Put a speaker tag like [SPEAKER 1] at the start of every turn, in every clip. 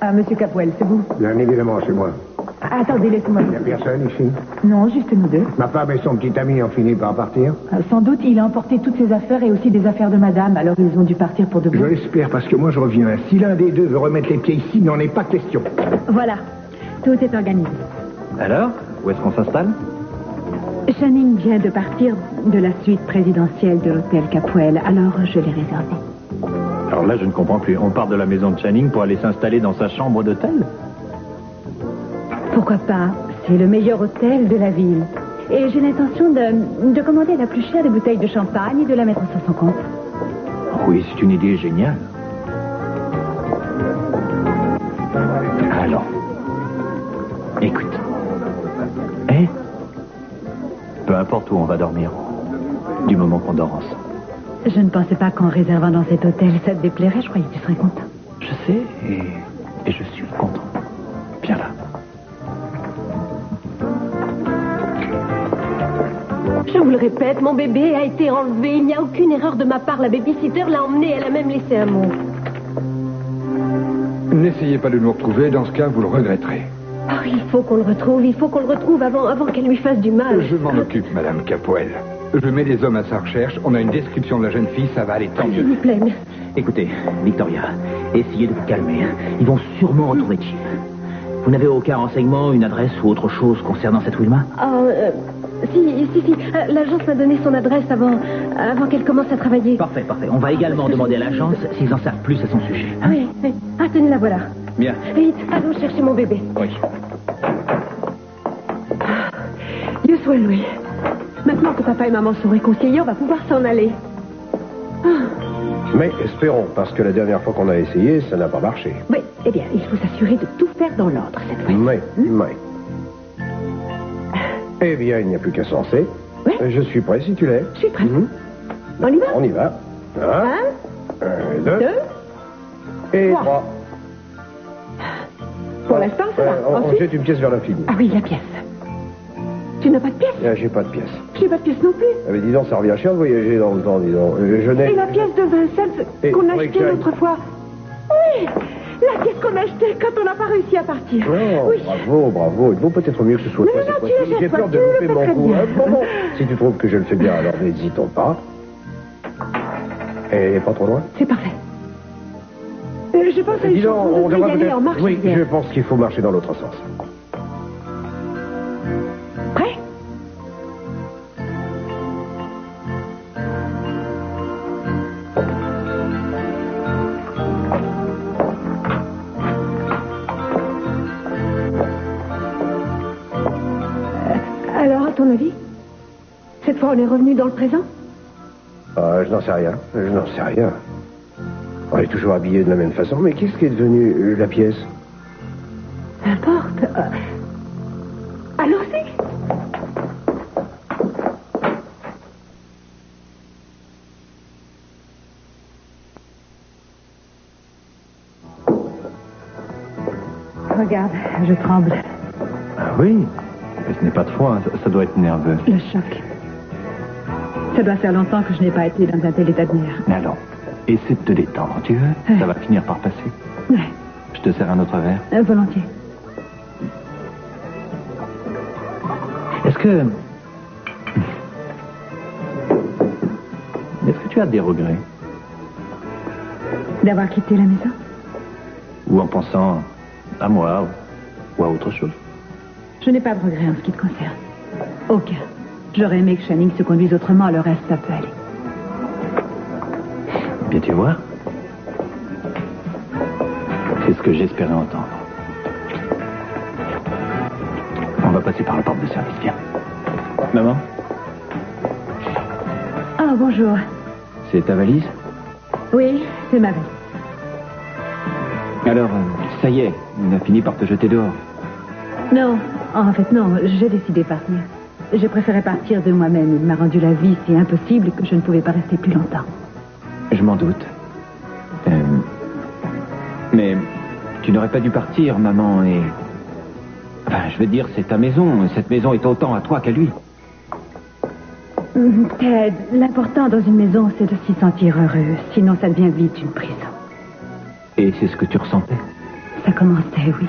[SPEAKER 1] Ah, monsieur Capwell, c'est vous?
[SPEAKER 2] Bien évidemment, c'est moi.
[SPEAKER 1] Attendez, laissez-moi.
[SPEAKER 2] Il n'y a personne ici?
[SPEAKER 1] Non, juste nous deux.
[SPEAKER 2] Ma femme et son petit ami ont fini par partir?
[SPEAKER 1] Sans doute, il a emporté toutes ses affaires et aussi des affaires de madame, alors ils ont dû partir pour de bon.
[SPEAKER 2] Je l'espère, parce que moi je reviens. Si l'un des deux veut remettre les pieds ici, il n'en est pas question.
[SPEAKER 1] Voilà, tout est organisé.
[SPEAKER 3] Alors, où est-ce qu'on s'installe?
[SPEAKER 1] Channing vient de partir de la suite présidentielle de l'hôtel Capwell, alors je l'ai réservé.
[SPEAKER 3] Alors là, je ne comprends plus. On part de la maison de Channing pour aller s'installer dans sa chambre d'hôtel?
[SPEAKER 1] Pourquoi pas? C'est le meilleur hôtel de la ville. Et j'ai l'intention de commander la plus chère des bouteilles de champagne et de la mettre sur son compte.
[SPEAKER 3] Oui, c'est une idée géniale. Allons. Écoute. Peu importe où on va dormir, du moment qu'on dort ensemble.
[SPEAKER 1] Je ne pensais pas qu'en réservant dans cet hôtel, ça te déplairait. Je croyais que tu serais content.
[SPEAKER 3] Je sais, et je suis content. Viens là.
[SPEAKER 4] Je vous le répète, mon bébé a été enlevé. Il n'y a aucune erreur de ma part. La babysitter l'a emmené. Elle a même laissé un mot.
[SPEAKER 5] N'essayez pas de nous retrouver. Dans ce cas, vous le regretterez.
[SPEAKER 4] Oh, il faut qu'on le retrouve. Il faut qu'on le retrouve avant qu'elle lui fasse du mal.
[SPEAKER 5] Je m'en occupe, Madame Capwell. Je mets des hommes à sa recherche. On a une description de la jeune fille. Ça va aller tant
[SPEAKER 4] S'il
[SPEAKER 5] mieux.
[SPEAKER 4] vous plaît, merci.
[SPEAKER 3] Écoutez, Victoria, essayez de vous calmer. Ils vont sûrement retrouver Chief. Vous n'avez aucun renseignement, une adresse ou autre chose concernant cette Wilma?
[SPEAKER 4] Oh, si. L'agence m'a donné son adresse avant qu'elle commence à travailler.
[SPEAKER 3] Parfait. On va également demander à l'agence s'ils en savent plus à son sujet. Hein?
[SPEAKER 4] Oui. Ah, tenez, la voilà.
[SPEAKER 3] Bien.
[SPEAKER 4] Vite, allons chercher mon bébé.
[SPEAKER 3] Oui.
[SPEAKER 4] Dieu soit loué. Maintenant que papa et maman sont réconciliés, on va pouvoir s'en aller.
[SPEAKER 2] Mais espérons, parce que la dernière fois qu'on a essayé, ça n'a pas marché.
[SPEAKER 4] Oui, eh bien, il faut s'assurer de tout faire dans l'ordre cette fois.
[SPEAKER 2] Mais. Eh bien, il n'y a plus qu'à se lancer.
[SPEAKER 4] Oui.
[SPEAKER 2] Je suis prêt si tu l'es.
[SPEAKER 4] Je suis prête. On y va?
[SPEAKER 2] On y va. Un, deux, et
[SPEAKER 4] trois.
[SPEAKER 2] 3.
[SPEAKER 4] Pour l'instant, ça va.
[SPEAKER 2] On
[SPEAKER 4] Ensuite...
[SPEAKER 2] jette une pièce vers la fille.
[SPEAKER 4] Ah oui, la pièce. Tu n'as pas de pièce?
[SPEAKER 2] J'ai pas de pièce.
[SPEAKER 4] J'ai pas de pièce non plus.
[SPEAKER 2] Mais dis donc, ça revient cher de voyager dans le temps, dis donc. Je n'ai...
[SPEAKER 4] Et la pièce de 20 cents
[SPEAKER 2] Et
[SPEAKER 4] qu'on a
[SPEAKER 2] oui,
[SPEAKER 4] achetée
[SPEAKER 2] Jack.
[SPEAKER 4] l'autre fois. Oui, la pièce qu'on a achetée quand on n'a pas réussi à partir.
[SPEAKER 2] Oh,
[SPEAKER 4] Oui.
[SPEAKER 2] bravo. Il vaut peut-être mieux que ce soit
[SPEAKER 4] Non,
[SPEAKER 2] toi
[SPEAKER 4] non,
[SPEAKER 2] cette
[SPEAKER 4] tu
[SPEAKER 2] fois-ci.
[SPEAKER 4] l'achètes
[SPEAKER 2] J'ai
[SPEAKER 4] pas,
[SPEAKER 2] peur de
[SPEAKER 4] tu le
[SPEAKER 2] louper
[SPEAKER 4] fais
[SPEAKER 2] mon
[SPEAKER 4] très
[SPEAKER 2] coup.
[SPEAKER 4] bien.
[SPEAKER 2] Bon. Si tu trouves que je le fais bien, alors n'hésitons pas. Et pas trop loin.
[SPEAKER 4] C'est parfait. Je pense à une
[SPEAKER 2] Dis donc,
[SPEAKER 4] chose,
[SPEAKER 2] on
[SPEAKER 4] on devrait y
[SPEAKER 2] devrait
[SPEAKER 4] aller
[SPEAKER 2] peut-être...
[SPEAKER 4] en marche.
[SPEAKER 2] Oui,
[SPEAKER 4] arrière.
[SPEAKER 2] je pense qu'il faut marcher dans l'autre sens.
[SPEAKER 4] Prêt? Alors, à ton avis, cette fois on est revenu dans le présent?
[SPEAKER 2] Je n'en sais rien. On est toujours habillés de la même façon, mais qu'est-ce qui est devenu la pièce?
[SPEAKER 4] N'importe. Allons-y.
[SPEAKER 1] Regarde, je tremble.
[SPEAKER 3] Ah oui? Mais ce n'est pas de froid, ça doit être nerveux.
[SPEAKER 1] Le choc. Ça doit faire longtemps que je n'ai pas été dans un tel état de nerfs.
[SPEAKER 3] Mais alors, essaie de te détendre, tu veux? Ça va finir par passer.
[SPEAKER 1] Ouais,
[SPEAKER 3] Je te sers un autre verre.
[SPEAKER 1] volontiers.
[SPEAKER 3] Est-ce que tu as des regrets?
[SPEAKER 1] D'avoir quitté la maison?
[SPEAKER 3] Ou en pensant à moi ou à autre chose?
[SPEAKER 1] Je n'ai pas de regrets en ce qui te concerne. Aucun. J'aurais aimé que Channing se conduise autrement, le reste, ça peut aller.
[SPEAKER 3] Bien, tu vois. C'est ce que j'espérais entendre. On va passer par la porte de service, viens. Maman,
[SPEAKER 1] Ah, bonjour.
[SPEAKER 3] c'est ta valise?
[SPEAKER 1] Oui, c'est ma valise.
[SPEAKER 3] Alors, ça y est, on a fini par te jeter dehors.
[SPEAKER 1] Non, en fait, non, j'ai décidé de partir. J'ai préféré partir de moi-même. Il m'a rendu la vie si impossible que je ne pouvais pas rester plus longtemps.
[SPEAKER 3] Je m'en doute. Mais tu n'aurais pas dû partir, maman, et... Enfin, je veux dire, c'est ta maison. Cette maison est autant à toi qu'à lui.
[SPEAKER 1] Ted, l'important dans une maison, c'est de s'y sentir heureux. Sinon, ça devient vite une prison.
[SPEAKER 3] Et c'est ce que tu ressentais?
[SPEAKER 1] Ça commençait, oui.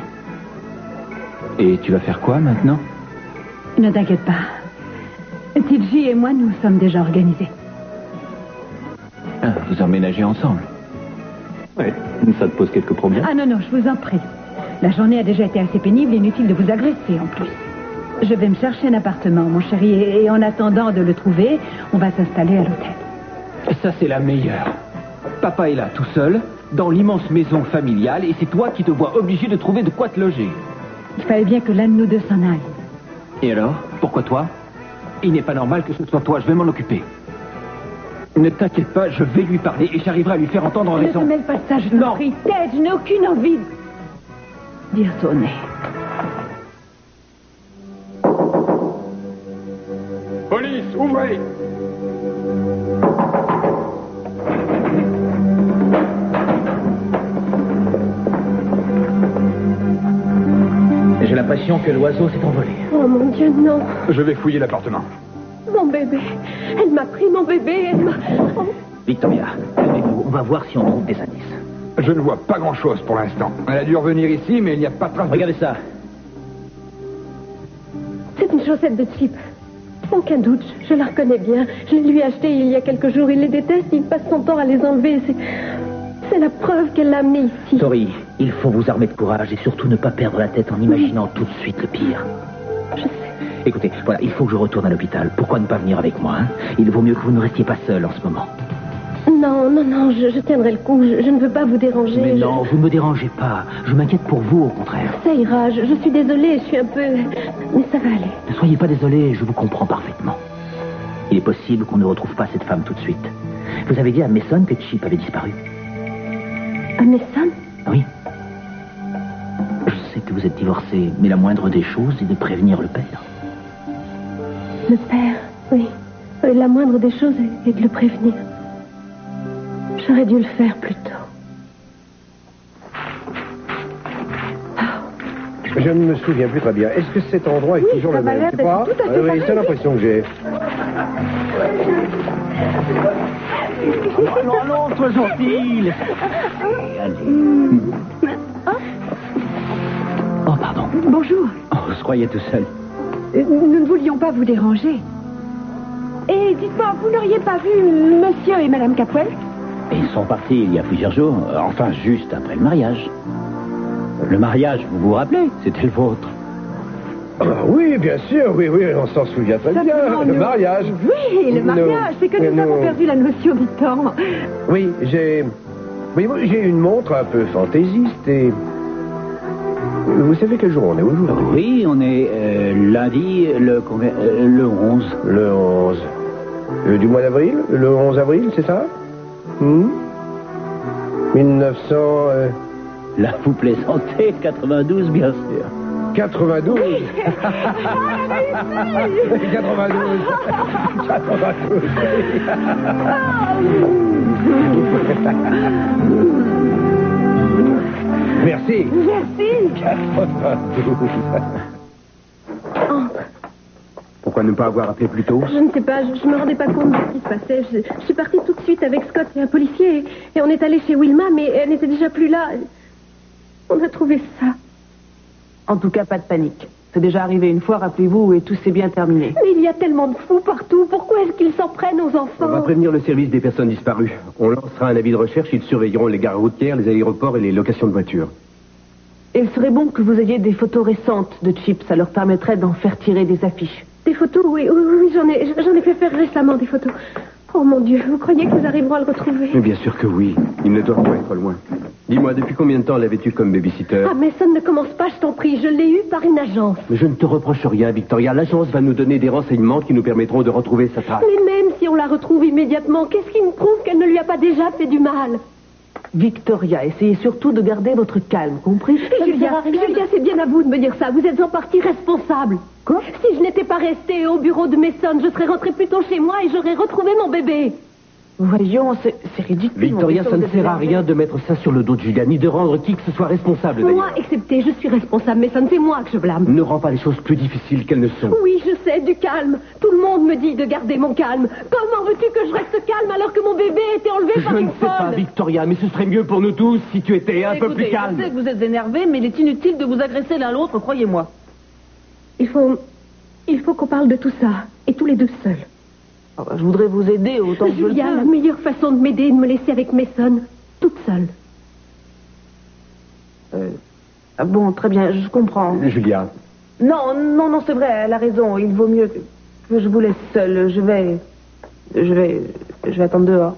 [SPEAKER 6] Et tu vas faire quoi maintenant?
[SPEAKER 1] Ne t'inquiète pas. Tidji et moi, nous sommes déjà organisés.
[SPEAKER 6] Ah, vous emménagez ensemble? Oui, ça te pose quelques problèmes?
[SPEAKER 1] Ah non, je vous en prie. La journée a déjà été assez pénible, inutile de vous agresser en plus. Je vais me chercher un appartement, mon chéri, et en attendant de le trouver, on va s'installer à l'hôtel.
[SPEAKER 6] Ça, c'est la meilleure. Papa est là, tout seul, dans l'immense maison familiale, et c'est toi qui te vois obligé de trouver de quoi te loger.
[SPEAKER 1] Il fallait bien que l'un de nous deux s'en aille.
[SPEAKER 6] Et alors? Pourquoi toi? Il n'est pas normal que ce soit toi, je vais m'en occuper. Ne t'inquiète pas, je vais lui parler et j'arriverai à lui faire entendre raison.
[SPEAKER 1] Ne te mêle pas de ça, je t'en prie. Ted, je n'ai aucune envie d'y retourner.
[SPEAKER 5] Police, ouvrez!
[SPEAKER 3] J'ai l'impression que l'oiseau s'est envolé.
[SPEAKER 4] Oh mon Dieu, non.
[SPEAKER 5] Je vais fouiller l'appartement.
[SPEAKER 4] Mon bébé. Elle m'a pris mon bébé, elle m'a... Oh.
[SPEAKER 3] Victoria, calmez-vous, on va voir si on trouve des indices.
[SPEAKER 5] Je ne vois pas grand-chose pour l'instant. Elle a dû revenir ici, mais il n'y a pas de trace de...
[SPEAKER 3] Regardez ça.
[SPEAKER 4] C'est une chaussette de Chip. Aucun doute, je la reconnais bien. Je l'ai lui achetée il y a quelques jours. Il les déteste, il passe son temps à les enlever. C'est la preuve qu'elle l'a amené ici.
[SPEAKER 3] Tori, il faut vous armer de courage et surtout ne pas perdre la tête en imaginant tout de suite le pire.
[SPEAKER 4] Je sais.
[SPEAKER 3] Écoutez, voilà, il faut que je retourne à l'hôpital. Pourquoi ne pas venir avec moi, hein? Il vaut mieux que vous ne restiez pas seul en ce moment.
[SPEAKER 4] Non, je tiendrai le coup. Je ne veux pas vous déranger.
[SPEAKER 3] Mais non, vous ne me dérangez pas. Je m'inquiète pour vous, au contraire.
[SPEAKER 4] Ça ira, je suis désolée, je suis un peu... Mais ça va aller.
[SPEAKER 3] Ne soyez pas désolé, je vous comprends parfaitement. Il est possible qu'on ne retrouve pas cette femme tout de suite. Vous avez dit à Mason que Chip avait disparu.
[SPEAKER 4] À Mason?
[SPEAKER 3] Oui. Je sais que vous êtes divorcés, mais la moindre des choses est de prévenir le père.
[SPEAKER 4] Le père, oui. La moindre des choses est de le prévenir. J'aurais dû le faire plus tôt.
[SPEAKER 2] Je ne me souviens plus très bien. Est-ce que cet endroit est toujours le même? C'est pas? Oui, c'est l'impression que j'ai.
[SPEAKER 3] Non, sois gentil. Allez. Oh, pardon.
[SPEAKER 1] Bonjour.
[SPEAKER 6] Oh, on se croyait tout seul.
[SPEAKER 1] Nous ne voulions pas vous déranger. Et dites-moi, vous n'auriez pas vu monsieur et madame Capwell?
[SPEAKER 7] Ils sont partis il y a plusieurs jours, enfin juste après le mariage. Le mariage, vous vous rappelez? C'était le vôtre.
[SPEAKER 2] Ah, oui, bien sûr, oui, on s'en souvient très bien. Le mariage.
[SPEAKER 1] Oui, le mariage, c'est que nous avons perdu la notion du temps.
[SPEAKER 2] Oui, j'ai une montre un peu fantaisiste et... Vous savez quel jour on est aujourd'hui?
[SPEAKER 7] Oui, on est lundi, le 11.
[SPEAKER 2] Le 11. Du mois d'avril? Le 11 avril, c'est ça? 1900...
[SPEAKER 7] Là, vous plaisantez, 92, bien sûr.
[SPEAKER 2] 92? 92. Merci.
[SPEAKER 6] Pourquoi ne pas avoir appelé plus tôt?
[SPEAKER 4] Je ne sais pas, je me rendais pas compte de ce qui se passait. Je suis partie tout de suite avec Scott et un policier et on est allé chez Wilma, mais elle n'était déjà plus là. On a trouvé ça.
[SPEAKER 8] En tout cas, pas de panique. C'est déjà arrivé une fois, rappelez-vous, et tout s'est bien terminé.
[SPEAKER 4] Mais il y a tellement de fous partout. Pourquoi est-ce qu'ils s'en prennent aux enfants?
[SPEAKER 9] On va prévenir le service des personnes disparues. On lancera un avis de recherche. Ils surveilleront les gares routières, les aéroports et les locations de voitures.
[SPEAKER 8] Et il serait bon que vous ayez des photos récentes de Chip. Ça leur permettrait d'en faire tirer des affiches.
[SPEAKER 4] Des photos? Oui, j'en ai fait faire récemment des photos. Oh mon Dieu, vous croyez que nous arriverons à le retrouver?
[SPEAKER 9] Mais bien sûr que oui. Ils ne doivent pas être loin. Dis-moi, depuis combien de temps l'avais-tu comme babysitter?
[SPEAKER 4] Ah, mais ça ne commence pas, je t'en prie. Je l'ai eu par une agence.
[SPEAKER 9] Mais je ne te reproche rien, Victoria. L'agence va nous donner des renseignements qui nous permettront de retrouver sa trace.
[SPEAKER 4] Mais même si on la retrouve immédiatement, qu'est-ce qui me prouve qu'elle ne lui a pas déjà fait du mal?
[SPEAKER 8] Victoria, essayez surtout de garder votre calme, compris?
[SPEAKER 4] Julia, c'est bien à vous de me dire ça. Vous êtes en partie responsable.
[SPEAKER 8] Quoi?
[SPEAKER 4] Si je n'étais pas restée au bureau de Mason, je serais rentrée plus tôt chez moi et j'aurais retrouvé mon bébé.
[SPEAKER 8] Voyons, c'est ridicule.
[SPEAKER 9] Victoria, ça ne sert à rien de mettre ça sur le dos de Julia, ni de rendre qui que ce soit responsable
[SPEAKER 4] Moi,
[SPEAKER 9] d'ailleurs.
[SPEAKER 4] excepté, je suis responsable, mais ça ne fait moi que je blâme.
[SPEAKER 9] Ne rends pas les choses plus difficiles qu'elles ne sont.
[SPEAKER 4] Oui, je sais, du calme. Tout le monde me dit de garder mon calme. Comment veux-tu que je reste calme alors que mon bébé a été enlevé par
[SPEAKER 9] Je
[SPEAKER 4] une
[SPEAKER 9] ne sais pas,
[SPEAKER 4] folle?
[SPEAKER 9] Victoria, mais ce serait mieux pour nous tous si tu étais un peu plus calme.
[SPEAKER 8] Je sais que vous êtes énervés, mais il est inutile de vous agresser l'un l'autre, croyez-moi.
[SPEAKER 4] Il faut qu'on parle de tout ça, et tous les deux seuls.
[SPEAKER 8] Oh, bah, je voudrais vous aider autant que je le
[SPEAKER 4] Julia, la
[SPEAKER 8] peux.
[SPEAKER 4] meilleure façon de m'aider est de me laisser avec Mason, toute seule.
[SPEAKER 8] Ah bon, très bien, je comprends.
[SPEAKER 9] Julia,
[SPEAKER 8] Non, c'est vrai, elle a raison. Il vaut mieux que je vous laisse seule. Je vais attendre dehors.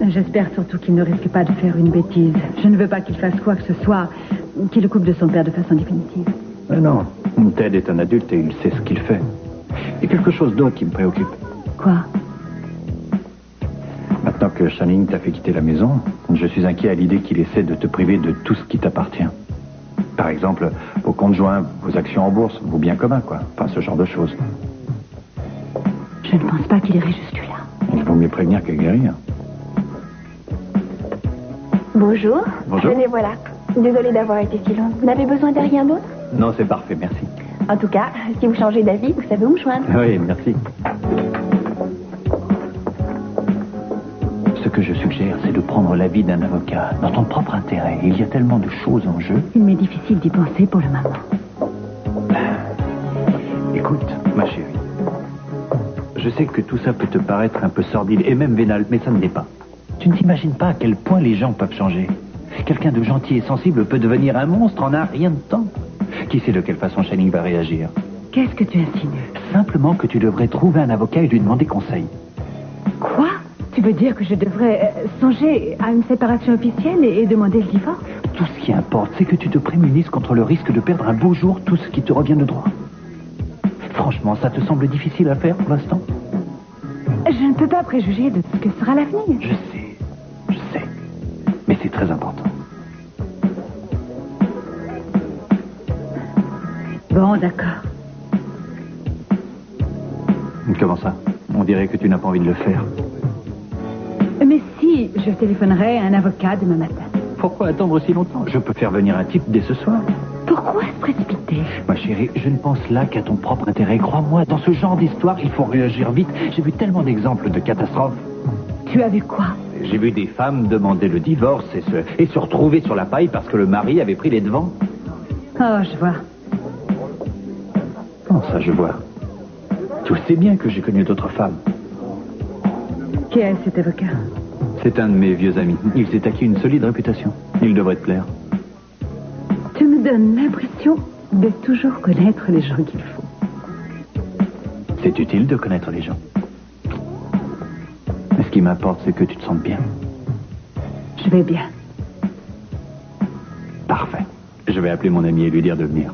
[SPEAKER 1] J'espère surtout qu'il ne risque pas de faire une bêtise. Je ne veux pas qu'il fasse quoi que ce soit qui le coupe de son père de façon définitive.
[SPEAKER 6] Mais non, Ted est un adulte et il sait ce qu'il fait. Il y a quelque chose d'autre qui me préoccupe.
[SPEAKER 1] Quoi?
[SPEAKER 6] Maintenant que Channing t'a fait quitter la maison, je suis inquiet à l'idée qu'il essaie de te priver de tout ce qui t'appartient. Par exemple, vos comptes joints, vos actions en bourse, vos biens communs, quoi. Enfin, ce genre de choses.
[SPEAKER 1] Je ne pense pas qu'il irait jusque-là.
[SPEAKER 6] Il vaut mieux prévenir que guérir.
[SPEAKER 10] Bonjour.
[SPEAKER 6] Bonjour.
[SPEAKER 10] Venez, voilà. Désolée d'avoir été si longue. Vous n'avez besoin de rien d'autre?
[SPEAKER 6] Non, c'est parfait, merci.
[SPEAKER 10] En tout cas, si vous changez d'avis, vous savez où me joindre.
[SPEAKER 6] Oui, merci. Ce que je suggère, c'est de prendre l'avis d'un avocat, dans ton propre intérêt. Il y a tellement de choses en jeu.
[SPEAKER 1] Il m'est difficile d'y penser pour le moment.
[SPEAKER 6] Écoute, ma chérie, je sais que tout ça peut te paraître un peu sordide et même vénal, mais ça ne l'est pas. Tu ne t'imagines pas à quel point les gens peuvent changer. Quelqu'un de gentil et sensible peut devenir un monstre en un rien de temps. Qui sait de quelle façon Channing va réagir?
[SPEAKER 1] Qu'est-ce que tu insinues?
[SPEAKER 6] Simplement que tu devrais trouver un avocat et lui demander conseil.
[SPEAKER 1] Quoi? Tu veux dire que je devrais songer à une séparation officielle et demander le divorce?
[SPEAKER 6] Tout ce qui importe, c'est que tu te prémunisses contre le risque de perdre un beau jour tout ce qui te revient de droit. Franchement, ça te semble difficile à faire pour l'instant?
[SPEAKER 1] Je ne peux pas préjuger de ce que sera l'avenir.
[SPEAKER 6] Je sais. Mais c'est très important.
[SPEAKER 1] Bon, d'accord.
[SPEAKER 6] Comment ça? On dirait que tu n'as pas envie de le faire.
[SPEAKER 1] Mais si, je téléphonerai à un avocat demain matin.
[SPEAKER 6] Pourquoi attendre si longtemps? Je peux faire venir un type dès ce soir.
[SPEAKER 1] Pourquoi se précipiter?
[SPEAKER 6] Ma chérie, je ne pense là qu'à ton propre intérêt. Crois-moi, dans ce genre d'histoire, il faut réagir vite. J'ai vu tellement d'exemples de catastrophes.
[SPEAKER 1] Tu as vu quoi?
[SPEAKER 3] J'ai vu des femmes demander le divorce et se retrouver sur la paille parce que le mari avait pris les devants.
[SPEAKER 1] Oh, je vois.
[SPEAKER 6] Comment ça, je vois? Tu sais bien que j'ai connu d'autres femmes.
[SPEAKER 1] Qui est cet avocat?
[SPEAKER 6] C'est un de mes vieux amis. Il s'est acquis une solide réputation. Il devrait te plaire.
[SPEAKER 1] Tu me donnes l'impression de toujours connaître les gens qu'il faut.
[SPEAKER 6] C'est utile de connaître les gens. Mais ce qui m'importe, c'est que tu te sentes bien.
[SPEAKER 1] Je vais bien.
[SPEAKER 6] Parfait. Je vais appeler mon ami et lui dire de venir.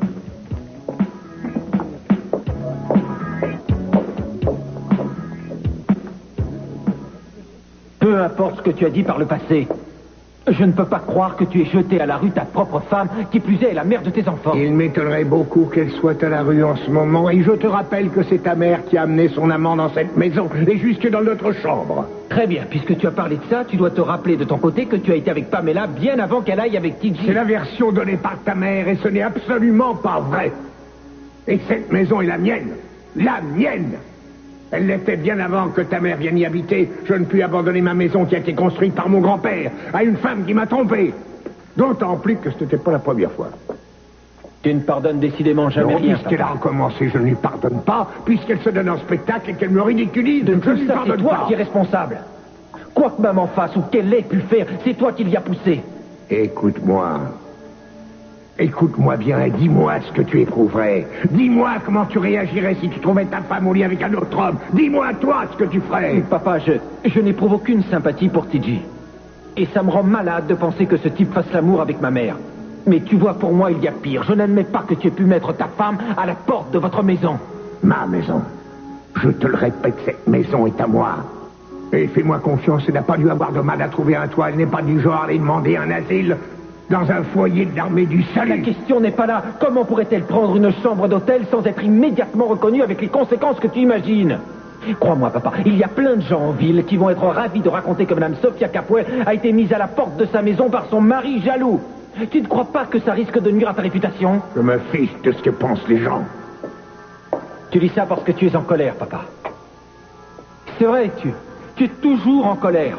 [SPEAKER 7] Peu importe ce que tu as dit par le passé, je ne peux pas croire que tu aies jeté à la rue ta propre femme, qui plus est la mère de tes enfants.
[SPEAKER 2] Il m'étonnerait beaucoup qu'elle soit à la rue en ce moment, et je te rappelle que c'est ta mère qui a amené son amant dans cette maison, et jusque dans notre chambre.
[SPEAKER 7] Très bien, puisque tu as parlé de ça, tu dois te rappeler de ton côté que tu as été avec Pamela bien avant qu'elle aille avec TJ.
[SPEAKER 2] C'est la version donnée par ta mère, et ce n'est absolument pas vrai. Et cette maison est la mienne. La mienne. Elle l'était bien avant que ta mère vienne y habiter. Je ne puis abandonner ma maison qui a été construite par mon grand-père à une femme qui m'a trompé. D'autant plus que ce n'était pas la première fois.
[SPEAKER 7] Tu ne pardonnes décidément jamais
[SPEAKER 2] Non,
[SPEAKER 7] rien.
[SPEAKER 2] puisqu'elle a recommencé, je ne lui pardonne pas. Puisqu'elle se donne en spectacle et qu'elle me ridiculise,
[SPEAKER 7] De
[SPEAKER 2] je
[SPEAKER 7] tout
[SPEAKER 2] ne lui
[SPEAKER 7] ça, c'est
[SPEAKER 2] pardonne
[SPEAKER 7] toi
[SPEAKER 2] pas.
[SPEAKER 7] qui es responsable. Quoi que maman fasse ou qu'elle ait pu faire, c'est toi qui l'y as poussé.
[SPEAKER 2] Écoute-moi. Écoute-moi bien et dis-moi ce que tu éprouverais. Dis-moi comment tu réagirais si tu trouvais ta femme au lit avec un autre homme. Dis-moi toi ce que tu ferais.
[SPEAKER 7] Papa, je n'éprouve aucune sympathie pour TJ. Et ça me rend malade de penser que ce type fasse l'amour avec ma mère. Mais tu vois, pour moi, il y a pire. Je n'admets pas que tu aies pu mettre ta femme à la porte de votre maison.
[SPEAKER 2] Ma maison. Je te le répète, cette maison est à moi. Et fais-moi confiance, elle n'a pas dû avoir de mal à trouver un toit. Elle n'est pas du genre à aller demander un asile. dans un foyer de l'armée du salut.
[SPEAKER 7] La question n'est pas là. Comment pourrait-elle prendre une chambre d'hôtel sans être immédiatement reconnue avec les conséquences que tu imagines? Crois-moi, papa, il y a plein de gens en ville qui vont être ravis de raconter que Mme Sophia Capuel a été mise à la porte de sa maison par son mari jaloux. Tu ne crois pas que ça risque de nuire à ta réputation?
[SPEAKER 2] Je me fiche de ce que pensent les gens.
[SPEAKER 7] Tu dis ça parce que tu es en colère, papa. C'est vrai, tu es toujours en colère.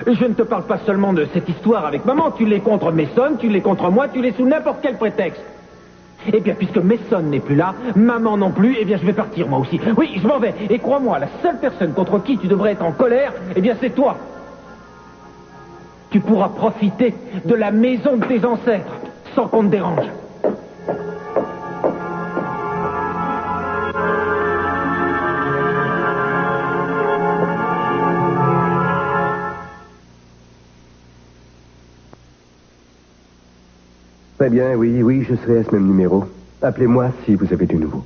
[SPEAKER 7] Je ne te parle pas seulement de cette histoire avec maman. Tu l'es contre Mason, tu l'es contre moi, tu l'es sous n'importe quel prétexte. Eh bien, puisque Mason n'est plus là, maman non plus, eh bien, je vais partir moi aussi. Oui, je m'en vais. Et crois-moi, la seule personne contre qui tu devrais être en colère, eh bien, c'est toi. Tu pourras profiter de la maison de tes ancêtres, sans qu'on te dérange.
[SPEAKER 9] Très bien, oui, je serai à ce même numéro. Appelez-moi si vous avez du nouveau.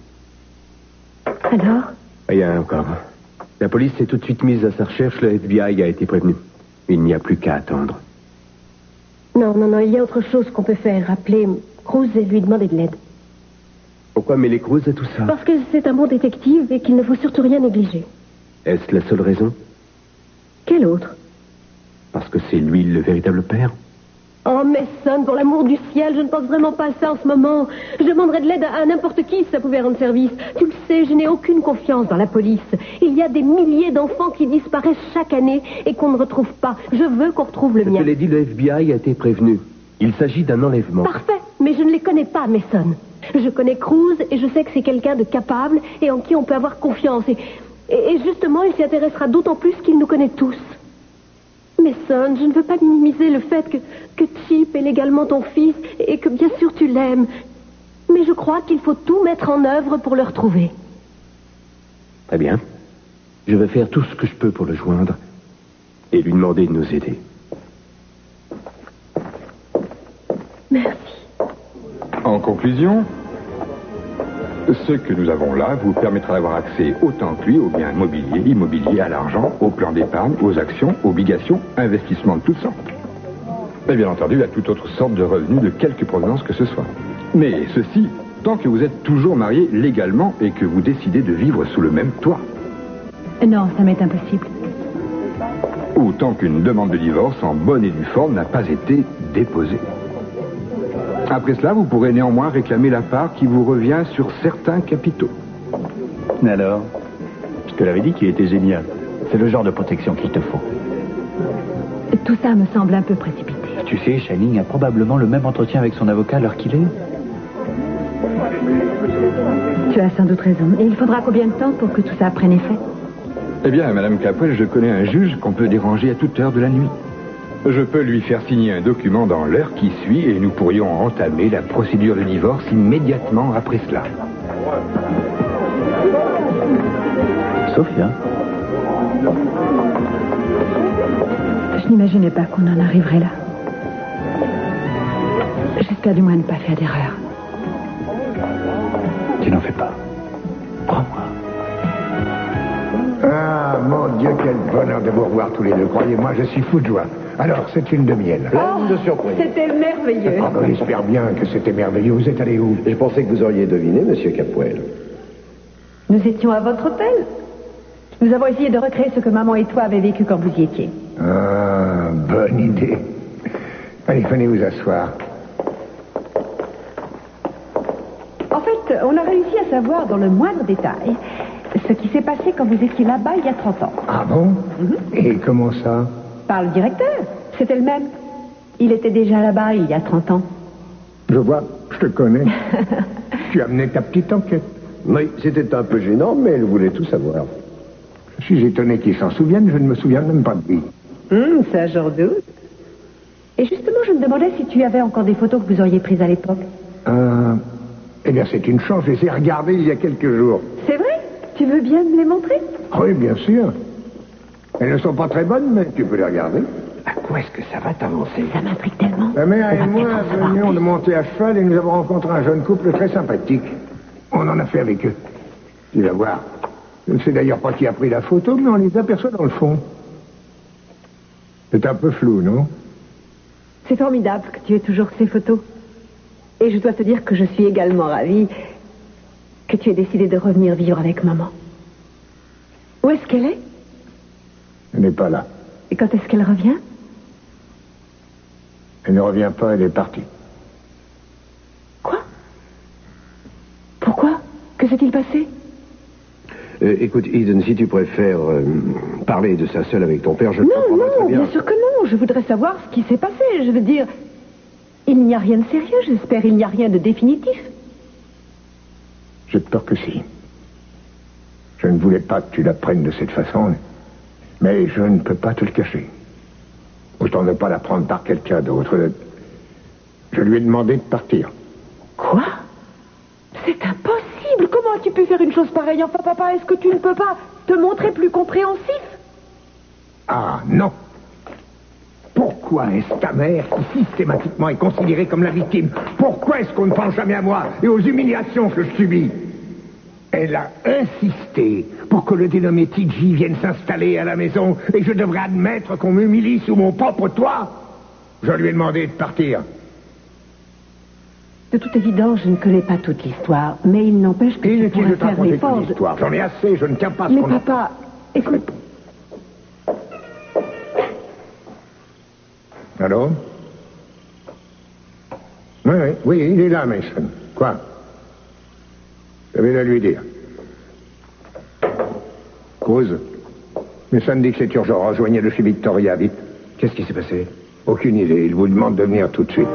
[SPEAKER 4] Alors?
[SPEAKER 9] Rien encore. La police s'est tout de suite mise à sa recherche, le FBI a été prévenu. Il n'y a plus qu'à attendre.
[SPEAKER 4] Non, il y a autre chose qu'on peut faire. Appeler Cruz et lui demander de l'aide.
[SPEAKER 9] Pourquoi mêler Cruz à tout ça?
[SPEAKER 4] Parce que c'est un bon détective et qu'il ne faut surtout rien négliger.
[SPEAKER 9] Est-ce la seule raison?
[SPEAKER 4] Quelle autre?
[SPEAKER 9] Parce que c'est lui le véritable père?
[SPEAKER 4] Oh, Mason, pour l'amour du ciel, je ne pense vraiment pas à ça en ce moment. Je demanderais de l'aide à n'importe qui si ça pouvait rendre service. Tu le sais, je n'ai aucune confiance dans la police. Il y a des milliers d'enfants qui disparaissent chaque année et qu'on ne retrouve pas. Je veux qu'on retrouve le mien.
[SPEAKER 9] Je l'ai dit, le FBI a été prévenu. Il s'agit d'un enlèvement.
[SPEAKER 4] Parfait, mais je ne les connais pas, Mason. Je connais Cruz et je sais que c'est quelqu'un de capable et en qui on peut avoir confiance. Et justement, il s'y intéressera d'autant plus qu'il nous connaît tous. Mason, je ne veux pas minimiser le fait que Chip est légalement ton fils et que bien sûr tu l'aimes. Mais je crois qu'il faut tout mettre en œuvre pour le retrouver.
[SPEAKER 9] Très bien. Je vais faire tout ce que je peux pour le joindre et lui demander de nous aider.
[SPEAKER 4] Merci.
[SPEAKER 5] En conclusion, ce que nous avons là vous permettra d'avoir accès autant que lui aux biens mobiliers, immobiliers, à l'argent, aux plans d'épargne, aux actions, obligations, investissements de toutes sortes. Et bien entendu, à toute autre sorte de revenus de quelque provenance que ce soit. Mais ceci, tant que vous êtes toujours mariés légalement et que vous décidez de vivre sous le même toit.
[SPEAKER 1] Non, ça m'est impossible.
[SPEAKER 5] Ou tant qu'une demande de divorce en bonne et due forme n'a pas été déposée. Après cela, vous pourrez néanmoins réclamer la part qui vous revient sur certains capitaux.
[SPEAKER 6] Alors, je te l'avais dit qu'il était génial. C'est le genre de protection qu'il te faut.
[SPEAKER 1] Tout ça me semble un peu précipité.
[SPEAKER 6] Tu sais, Shining a probablement le même entretien avec son avocat à l'heure qu'il est.
[SPEAKER 1] Tu as sans doute raison. Et il faudra combien de temps pour que tout ça prenne effet?
[SPEAKER 5] Eh bien, Madame Capuel, je connais un juge qu'on peut déranger à toute heure de la nuit. Je peux lui faire signer un document dans l'heure qui suit et nous pourrions entamer la procédure de divorce immédiatement après cela.
[SPEAKER 6] Sophia.
[SPEAKER 1] Je n'imaginais pas qu'on en arriverait là. J'espère du moins ne pas faire d'erreur.
[SPEAKER 6] Tu n'en fais pas. Prends-moi.
[SPEAKER 2] Ah, mon Dieu, quel bonheur de vous revoir tous les deux. Croyez-moi, je suis fou de joie. Alors, c'est une de miel.
[SPEAKER 8] Pleine de surprises. C'était merveilleux.
[SPEAKER 2] Ah, ben, j'espère bien que c'était merveilleux. Vous êtes allé où?
[SPEAKER 9] Je pensais que vous auriez deviné, Monsieur Capuel.
[SPEAKER 8] Nous étions à votre hôtel. Nous avons essayé de recréer ce que maman et toi avez vécu quand vous y étiez.
[SPEAKER 2] Ah, bonne idée. Allez, venez vous asseoir.
[SPEAKER 8] En fait, on a réussi à savoir dans le moindre détail ce qui s'est passé quand vous étiez là-bas il y a 30 ans.
[SPEAKER 2] Ah bon? Et comment ça?
[SPEAKER 8] Par le directeur. C'était le même. Il était déjà là-bas il y a 30 ans.
[SPEAKER 2] Je vois, je te connais. Tu as mené ta petite enquête.
[SPEAKER 9] Oui, c'était un peu gênant, mais elle voulait tout savoir.
[SPEAKER 2] Je suis étonné qu'ils s'en souviennent. Je ne me souviens même pas de lui.
[SPEAKER 8] Ça, j'en doute. Et justement, je me demandais si tu avais encore des photos que vous auriez prises à l'époque.
[SPEAKER 2] Eh bien, c'est une chance. Je les ai regardées il y a quelques jours.
[SPEAKER 8] C'est vrai? Tu veux bien me les montrer?
[SPEAKER 2] Oui, bien sûr. Elles ne sont pas très bonnes, mais tu peux les regarder.
[SPEAKER 9] À quoi est-ce que ça va t'avancer?
[SPEAKER 1] Ça m'intrigue tellement.
[SPEAKER 2] Ta mère et moi venions de monter à cheval et nous avons rencontré un jeune couple très sympathique. On en a fait avec eux. Tu vas voir. Je ne sais d'ailleurs pas qui a pris la photo, mais on les aperçoit dans le fond. C'est un peu flou, non?
[SPEAKER 1] C'est formidable que tu aies toujours ces photos. Et je dois te dire que je suis également ravie que tu aies décidé de revenir vivre avec maman. Où est-ce qu'elle est?
[SPEAKER 2] Elle n'est pas là.
[SPEAKER 1] Et quand est-ce qu'elle revient?
[SPEAKER 2] Elle ne revient pas, elle est partie.
[SPEAKER 1] Quoi? Pourquoi? Que s'est-il passé?
[SPEAKER 9] Écoute, Eden, si tu préfères parler de ça seul avec ton père, je comprendrai très bien.
[SPEAKER 1] Bien sûr que non. Je voudrais savoir ce qui s'est passé. Je veux dire, il n'y a rien de sérieux, j'espère. Il n'y a rien de définitif.
[SPEAKER 2] J'ai peur que si. Je ne voulais pas que tu l'apprennes de cette façon, mais je ne peux pas te le cacher. Autant ne pas l'apprendre par quelqu'un d'autre. Je lui ai demandé de partir.
[SPEAKER 1] Quoi? C'est impossible. Comment as-tu pu faire une chose pareille? Enfin, papa, est-ce que tu ne peux pas te montrer plus compréhensif?
[SPEAKER 2] Ah, non. Pourquoi est-ce ta mère, qui systématiquement est considérée comme la victime, pourquoi est-ce qu'on ne pense jamais à moi et aux humiliations que je subis? Elle a insisté pour que le dénommé TG vienne s'installer à la maison et je devrais admettre qu'on m'humilie sous mon propre toit. Je lui ai demandé de partir.
[SPEAKER 1] De toute évidence, je ne connais pas toute l'histoire, mais il n'empêche que tu pourrais faire l'effort de...
[SPEAKER 2] J'en ai assez, je ne tiens pas à ce
[SPEAKER 1] Mais
[SPEAKER 2] qu'on...
[SPEAKER 1] papa, écoute...
[SPEAKER 2] Allô? Oui, il est là, Mason. Quoi? Je vais le lui dire. Cruz, Mason dit que c'est urgent. Rejoignez-le chez Victoria, vite.
[SPEAKER 9] Qu'est-ce qui s'est passé?
[SPEAKER 2] Aucune idée. Il vous demande de venir tout de suite.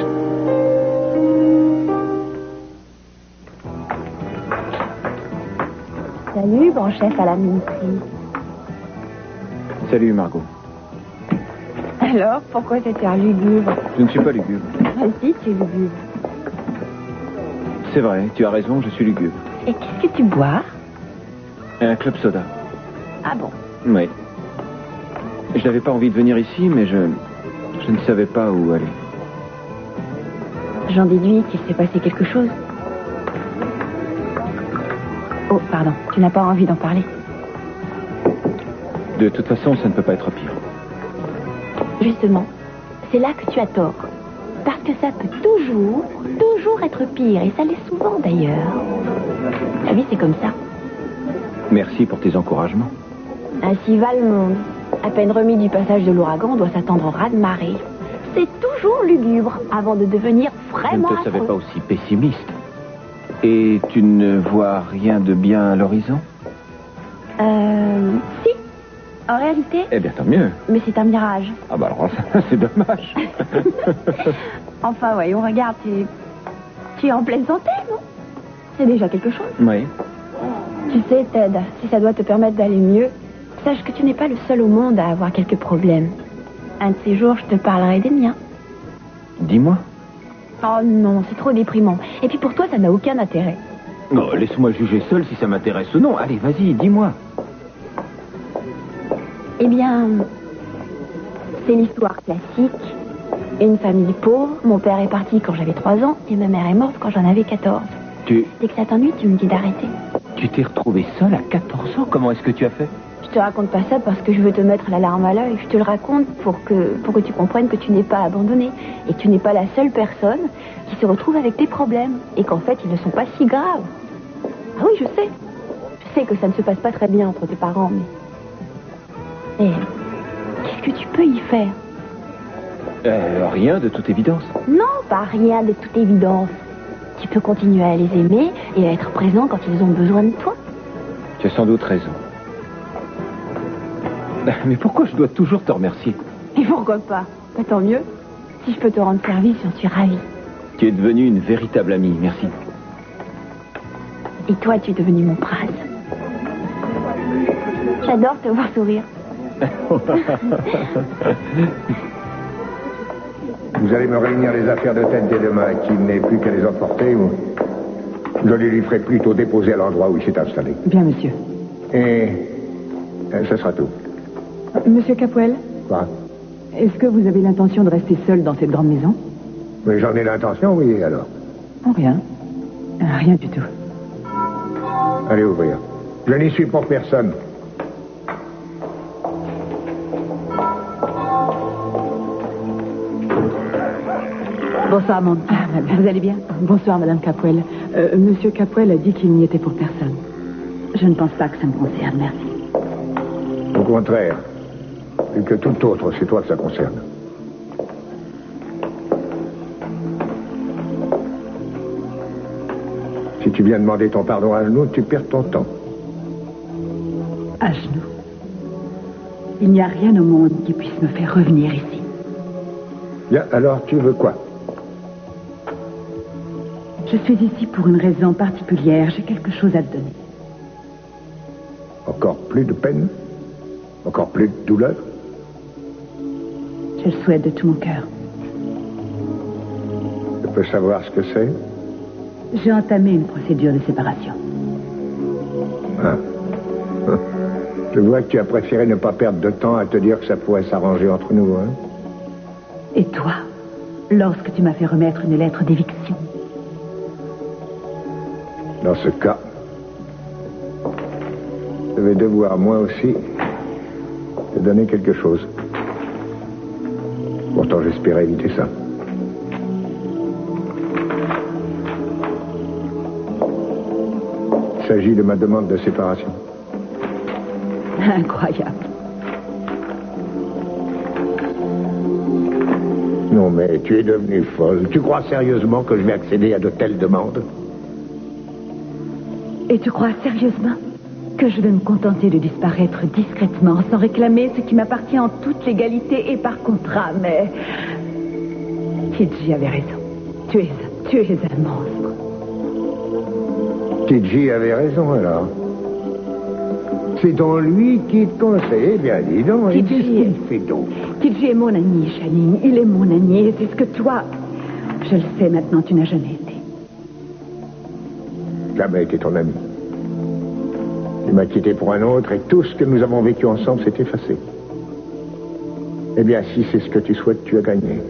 [SPEAKER 10] Salut, bon chef à la minuterie.
[SPEAKER 6] Salut, Margot.
[SPEAKER 10] Alors, pourquoi cet air lugubre?
[SPEAKER 6] Je ne suis pas lugubre.
[SPEAKER 10] Ah si, tu es lugubre.
[SPEAKER 6] C'est vrai, tu as raison, je suis lugubre.
[SPEAKER 10] Et qu'est-ce que tu bois?
[SPEAKER 6] Un club soda.
[SPEAKER 10] Ah bon?
[SPEAKER 6] Oui. Je n'avais pas envie de venir ici, mais je ne savais pas où aller.
[SPEAKER 10] J'en déduis qu'il s'est passé quelque chose. Oh, pardon, tu n'as pas envie d'en parler.
[SPEAKER 6] De toute façon, ça ne peut pas être pire.
[SPEAKER 10] Justement, c'est là que tu as tort. Parce que ça peut toujours être pire. Et ça l'est souvent d'ailleurs. La vie, c'est comme ça.
[SPEAKER 6] Merci pour tes encouragements.
[SPEAKER 10] Ainsi va le monde. À peine remis du passage de l'ouragan, on doit s'attendre au raz-de-marée. C'est toujours lugubre avant de devenir vraiment
[SPEAKER 6] Je ne te savais
[SPEAKER 10] affreux.
[SPEAKER 6] pas aussi pessimiste. Et tu ne vois rien de bien à l'horizon?
[SPEAKER 10] Si. En réalité,
[SPEAKER 6] Eh bien, tant mieux.
[SPEAKER 10] mais c'est un mirage.
[SPEAKER 6] Ah bah alors, ça, c'est dommage.
[SPEAKER 10] Enfin, voyons, regarde, tu es en pleine santé, non? C'est déjà quelque chose.
[SPEAKER 6] Oui.
[SPEAKER 10] Tu sais, Ted, si ça doit te permettre d'aller mieux, sache que tu n'es pas le seul au monde à avoir quelques problèmes. Un de ces jours, je te parlerai des miens.
[SPEAKER 6] Dis-moi.
[SPEAKER 10] Oh non, c'est trop déprimant. Et puis pour toi, ça n'a aucun intérêt.
[SPEAKER 6] Non, laisse-moi juger seul si ça m'intéresse ou non. Allez, vas-y, dis-moi.
[SPEAKER 10] Eh bien, c'est l'histoire classique. Une famille pauvre, mon père est parti quand j'avais 3 ans et ma mère est morte quand j'en avais 14. Dès que ça t'ennuie, tu me dis d'arrêter.
[SPEAKER 6] Tu t'es retrouvée seule à 14 ans? Comment est-ce que tu as fait?
[SPEAKER 10] Je te raconte pas ça parce que je veux te mettre la larme à l'œil. Je te le raconte pour que tu comprennes que tu n'es pas abandonné et que tu n'es pas la seule personne qui se retrouve avec tes problèmes et qu'en fait, ils ne sont pas si graves. Ah oui, je sais. Je sais que ça ne se passe pas très bien entre tes parents, mais... Et qu'est-ce que tu peux y faire?
[SPEAKER 6] Rien, de toute évidence.
[SPEAKER 10] Non, pas rien de toute évidence. Tu peux continuer à les aimer et à être présent quand ils ont besoin de toi.
[SPEAKER 6] Tu as sans doute raison. Mais pourquoi je dois toujours te remercier?
[SPEAKER 10] Et pourquoi pas? Bah, tant mieux. Si je peux te rendre service, j'en suis ravie.
[SPEAKER 6] Tu es devenue une véritable amie, merci.
[SPEAKER 10] Et toi, tu es devenu mon prince. J'adore te voir sourire.
[SPEAKER 2] Vous allez me réunir les affaires de tête dès demain, qu'il n'ait plus qu'à les emporter ou... Je les lui ferai plutôt déposer à l'endroit où il s'est installé.
[SPEAKER 1] Bien, monsieur.
[SPEAKER 2] Et... ce sera tout.
[SPEAKER 1] Monsieur Capuel,
[SPEAKER 2] Quoi?
[SPEAKER 1] est-ce que vous avez l'intention de rester seul dans cette grande maison?
[SPEAKER 2] Mais j'en ai l'intention, oui, alors.
[SPEAKER 1] Oh, rien. Rien du tout.
[SPEAKER 2] Allez ouvrir. Je n'y suis pour personne.
[SPEAKER 1] Bonsoir, mon. Vous allez bien?
[SPEAKER 11] Bonsoir, Madame Capwell. Monsieur Capwell a dit qu'il n'y était pour personne.
[SPEAKER 1] Je ne pense pas que ça me concerne, merci.
[SPEAKER 2] Au contraire. Plus que tout autre, c'est toi que ça concerne. Si tu viens demander ton pardon à genoux, tu perds ton temps.
[SPEAKER 1] À genoux. Il n'y a rien au monde qui puisse me faire revenir ici.
[SPEAKER 2] Bien, alors tu veux quoi?
[SPEAKER 1] Je suis ici pour une raison particulière. J'ai quelque chose à te donner.
[SPEAKER 2] Encore plus de peine? Encore plus de douleur?
[SPEAKER 1] Je le souhaite de tout mon cœur.
[SPEAKER 2] Je peux savoir ce que c'est?
[SPEAKER 1] J'ai entamé une procédure de séparation.
[SPEAKER 2] Ah. Je vois que tu as préféré ne pas perdre de temps à te dire que ça pourrait s'arranger entre nous, hein?
[SPEAKER 1] Et toi, lorsque tu m'as fait remettre une lettre d'éviction?
[SPEAKER 2] Dans ce cas, je vais devoir, moi aussi, te donner quelque chose. Pourtant, j'espérais éviter ça. Il s'agit de ma demande de séparation.
[SPEAKER 1] Incroyable.
[SPEAKER 2] Non, mais tu es devenue folle. Tu crois sérieusement que je vais accéder à de telles demandes?
[SPEAKER 1] Et tu crois sérieusement que je vais me contenter de disparaître discrètement, sans réclamer ce qui m'appartient en toute légalité et par contrat? Mais Tidji avait raison. Tu es un monstre.
[SPEAKER 2] Tidji avait raison, alors. C'est donc lui qui te conseille. Eh bien, dis donc.
[SPEAKER 1] Tidji
[SPEAKER 2] fait donc.
[SPEAKER 1] Tidji est mon ami, Shaline. Il est mon ami et c'est ce que toi... Je le sais maintenant, tu n'as jamais été.
[SPEAKER 2] Jamais été ton ami. Tu m'as quitté pour un autre et tout ce que nous avons vécu ensemble s'est effacé. Eh bien, si c'est ce que tu souhaites, tu as gagné.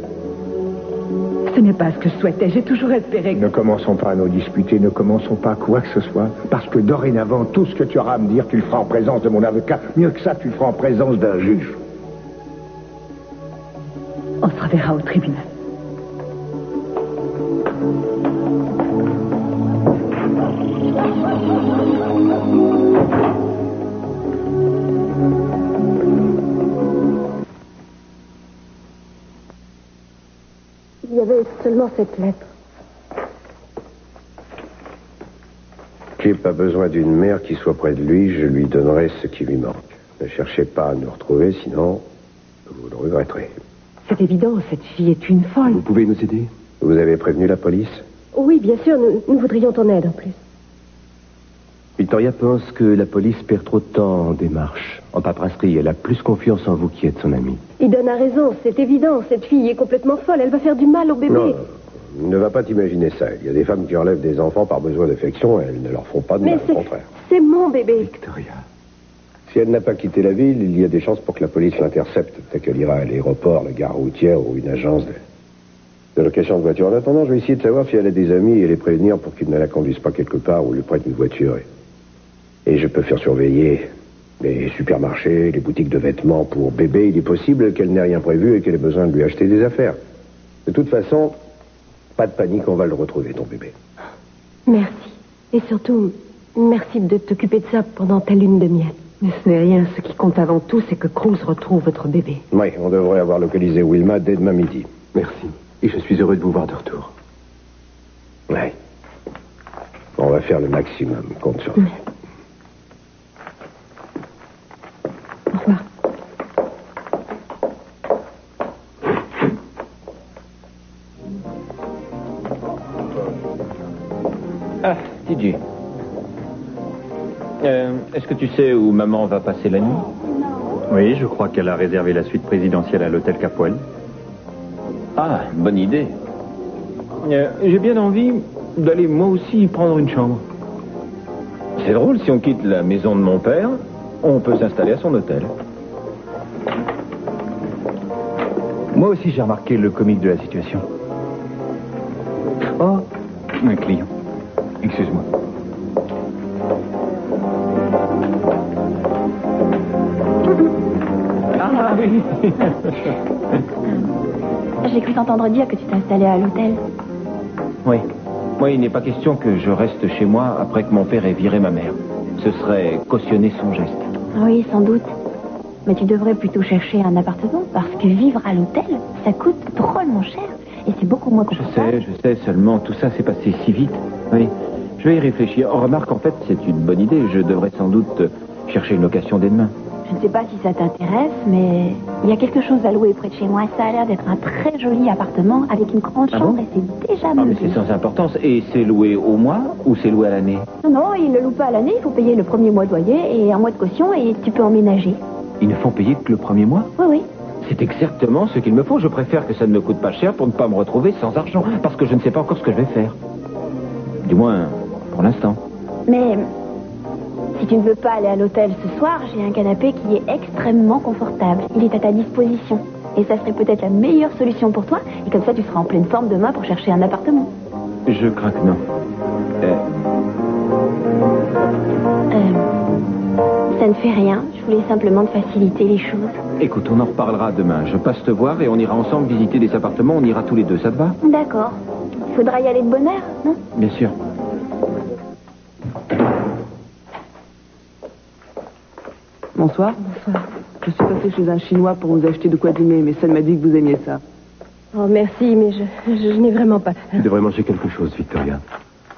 [SPEAKER 1] Ce n'est pas ce que je souhaitais. J'ai toujours espéré que...
[SPEAKER 2] Ne commençons pas à nous disputer, ne commençons pas à quoi que ce soit, parce que dorénavant, tout ce que tu auras à me dire, tu le feras en présence de mon avocat. Mieux que ça, tu le feras en présence d'un juge.
[SPEAKER 1] On se reverra au tribunal.
[SPEAKER 4] Il y avait seulement cette lettre.
[SPEAKER 9] Clip a besoin d'une mère qui soit près de lui, je lui donnerai ce qui lui manque. Ne cherchez pas à nous retrouver, sinon vous le regretterez.
[SPEAKER 1] C'est évident, cette fille est une folle.
[SPEAKER 9] Vous pouvez nous aider? Vous avez prévenu la police?
[SPEAKER 4] Oui, bien sûr, nous voudrions ton aide en plus.
[SPEAKER 9] Victoria pense que la police perd trop de temps en démarche, en paperasserie. Elle a plus confiance en vous qui êtes son ami.
[SPEAKER 4] Eden a raison, c'est évident. Cette fille est complètement folle. Elle va faire du mal au bébé.
[SPEAKER 9] Non, ne va pas t'imaginer ça. Il y a des femmes qui enlèvent des enfants par besoin d'affection. Elles ne leur font pas de mal, au contraire.
[SPEAKER 4] C'est mon bébé.
[SPEAKER 6] Victoria.
[SPEAKER 9] Si elle n'a pas quitté la ville, il y a des chances pour que la police l'intercepte. Peut-être qu'elle ira à l'aéroport, la gare routière ou une agence de location de voiture. En attendant, je vais essayer de savoir si elle a des amis et les prévenir pour qu'ils ne la conduisent pas quelque part ou lui prêtent une voiture. Et je peux faire surveiller les supermarchés, les boutiques de vêtements pour bébé. Il est possible qu'elle n'ait rien prévu et qu'elle ait besoin de lui acheter des affaires. De toute façon, pas de panique, on va le retrouver, ton bébé.
[SPEAKER 4] Merci. Et surtout, merci de t'occuper de ça pendant ta lune de miel.
[SPEAKER 11] Mais ce n'est rien. Ce qui compte avant tout, c'est que Cruz retrouve votre bébé.
[SPEAKER 9] Oui, on devrait avoir localisé Wilma dès demain midi.
[SPEAKER 6] Merci. Et je suis heureux de vous voir de retour.
[SPEAKER 9] Oui. On va faire le maximum. Compte sur nous.
[SPEAKER 4] Au revoir.
[SPEAKER 7] Ah, Tidji. Est-ce que tu sais où maman va passer la nuit?
[SPEAKER 6] Oui, je crois qu'elle a réservé la suite présidentielle à l'hôtel Capwell.
[SPEAKER 7] Ah, bonne idée. J'ai bien envie d'aller moi aussi prendre une chambre. C'est drôle, si on quitte la maison de mon père, on peut s'installer à son hôtel.
[SPEAKER 6] Moi aussi, j'ai remarqué le comique de la situation. Oh, un client. Excuse-moi.
[SPEAKER 7] Ah oui.
[SPEAKER 10] J'ai cru t'entendre dire que tu t'installais à l'hôtel.
[SPEAKER 7] Oui. Moi, il n'est pas question que je reste chez moi après que mon père ait viré ma mère. Ce serait cautionner son geste.
[SPEAKER 10] Oui, sans doute. Mais tu devrais plutôt chercher un appartement, parce que vivre à l'hôtel, ça coûte drôlement cher. Et c'est beaucoup moins confortable.
[SPEAKER 7] Je sais, seulement tout ça s'est passé si vite. Oui, je vais y réfléchir. Oh, remarque, en fait, c'est une bonne idée. Je devrais sans doute chercher une location dès demain.
[SPEAKER 10] Je ne sais pas si ça t'intéresse, mais il y a quelque chose à louer près de chez moi. Ça a l'air d'être un très joli appartement avec une grande chambre et c'est déjà
[SPEAKER 7] Ah, mais
[SPEAKER 10] meublé.
[SPEAKER 7] c'est sans importance. Et c'est loué au mois ou c'est loué à l'année?
[SPEAKER 10] Non, il ne loue pas à l'année. Il faut payer le premier mois de loyer et un mois de caution et tu peux emménager.
[SPEAKER 7] Ils ne font payer que le premier mois?
[SPEAKER 10] Oui, oui.
[SPEAKER 7] C'est exactement ce qu'il me faut. Je préfère que ça ne me coûte pas cher pour ne pas me retrouver sans argent. Parce que je ne sais pas encore ce que je vais faire. Du moins, pour l'instant.
[SPEAKER 10] Mais si tu ne veux pas aller à l'hôtel ce soir, j'ai un canapé qui est extrêmement confortable. Il est à ta disposition. Et ça serait peut-être la meilleure solution pour toi. Et comme ça, tu seras en pleine forme demain pour chercher un appartement.
[SPEAKER 7] Je crains que non.
[SPEAKER 10] Ça ne fait rien. Je voulais simplement te faciliter les choses.
[SPEAKER 7] Écoute, on en reparlera demain. Je passe te voir et on ira ensemble visiter des appartements. On ira tous les deux, ça te va?
[SPEAKER 10] D'accord. Il faudra y aller de bonne heure, non?
[SPEAKER 7] Bien sûr.
[SPEAKER 8] Bonsoir. Bonsoir. Je suis passée chez un Chinois pour vous acheter de quoi dîner, mais ça m'a dit que vous aimiez ça.
[SPEAKER 4] Oh, merci, mais je n'ai vraiment pas faim.
[SPEAKER 9] Tu devrais manger quelque chose, Victoria.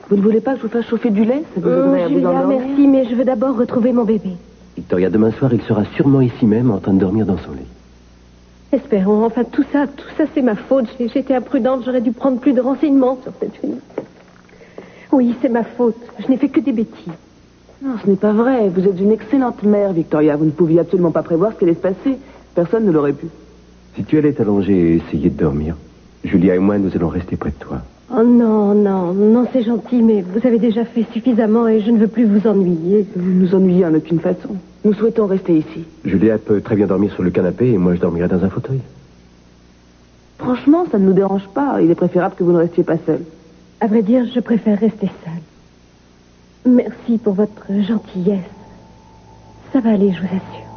[SPEAKER 8] Vous ne voulez pas que je vous fasse chauffer du lait? Ça vous aiderait à vous
[SPEAKER 4] Julia,
[SPEAKER 8] endormir.
[SPEAKER 4] merci, mais je veux d'abord retrouver mon bébé.
[SPEAKER 9] Victoria, demain soir, il sera sûrement ici même en train de dormir dans son lit.
[SPEAKER 4] Espérons. Enfin, tout ça, c'est ma faute. J'étais imprudente. J'aurais dû prendre plus de renseignements sur cette fille. Oui, c'est ma faute. Je n'ai fait que des bêtises.
[SPEAKER 8] Non, ce n'est pas vrai. Vous êtes une excellente mère, Victoria. Vous ne pouviez absolument pas prévoir ce qui allait se passer. Personne ne l'aurait pu.
[SPEAKER 9] Si tu allais t'allonger et essayer de dormir, Julia et moi, nous allons rester près de toi.
[SPEAKER 4] Oh non, c'est gentil, mais vous avez déjà fait suffisamment et je ne veux plus vous ennuyer.
[SPEAKER 8] Vous ne nous ennuyez en aucune façon. Nous souhaitons rester ici.
[SPEAKER 9] Julia peut très bien dormir sur le canapé et moi, je dormirai dans un fauteuil.
[SPEAKER 8] Franchement, ça ne nous dérange pas. Il est préférable que vous ne restiez pas seul.
[SPEAKER 4] À vrai dire, je préfère rester seule. Merci pour votre gentillesse. Ça va aller, je vous assure.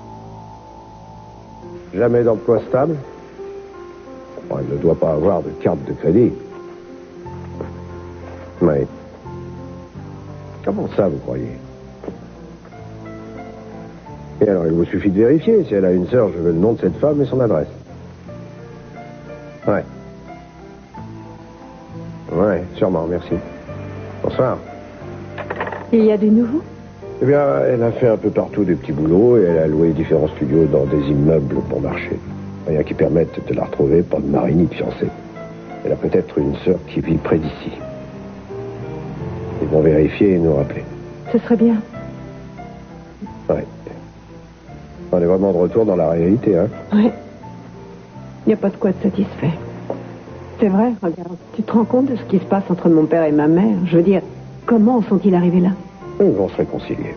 [SPEAKER 9] Jamais d'emploi stable. Bon, elle ne doit pas avoir de carte de crédit. Mais comment ça, vous croyez? Et alors, il vous suffit de vérifier. Si elle a une sœur, je veux le nom de cette femme et son adresse. Ouais. Ouais, sûrement, merci. Bonsoir.
[SPEAKER 11] Il y a du nouveau?
[SPEAKER 9] Eh bien, elle a fait un peu partout des petits boulots et elle a loué différents studios dans des immeubles bon marché. Rien qui permette de la retrouver, pas de mari ni de fiancé. Elle a peut-être une sœur qui vit près d'ici. Ils vont vérifier et nous rappeler.
[SPEAKER 11] Ce serait bien.
[SPEAKER 9] Ouais. On est vraiment de retour dans la réalité, hein?
[SPEAKER 11] Oui. Il n'y a pas de quoi être satisfait. C'est vrai, regarde. Tu te rends compte de ce qui se passe entre mon père et ma mère? Je veux dire, comment sont-ils arrivés là?
[SPEAKER 9] Ils vont se réconcilier.